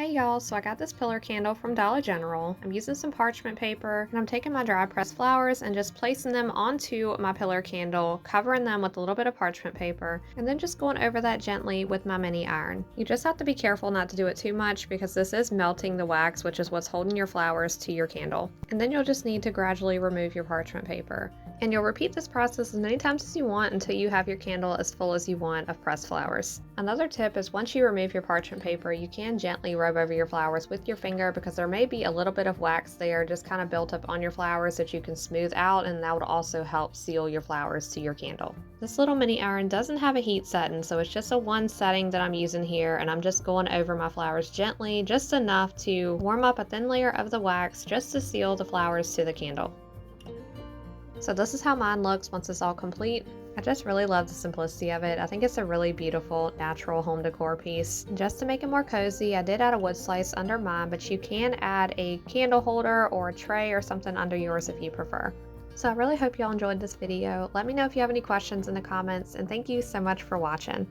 Hey y'all, so I got this pillar candle from Dollar General. I'm using some parchment paper and I'm taking my dry pressed flowers and just placing them onto my pillar candle, covering them with a little bit of parchment paper, and then just going over that gently with my mini iron. You just have to be careful not to do it too much because this is melting the wax, which is what's holding your flowers to your candle. And then you'll just need to gradually remove your parchment paper. And you'll repeat this process as many times as you want until you have your candle as full as you want of pressed flowers. Another tip is once you remove your parchment paper, you can gently rub over your flowers with your finger because there may be a little bit of wax there just kind of built up on your flowers that you can smooth out, and that would also help seal your flowers to your candle. This little mini iron doesn't have a heat setting, so it's just a one setting that I'm using here, and I'm just going over my flowers gently, just enough to warm up a thin layer of the wax just to seal the flowers to the candle. So this is how mine looks once it's all complete. I just really love the simplicity of it. I think it's a really beautiful natural home decor piece. Just to make it more cozy, I did add a wood slice under mine, but you can add a candle holder or a tray or something under yours if you prefer. So I really hope y'all enjoyed this video. Let me know if you have any questions in the comments, and thank you so much for watching.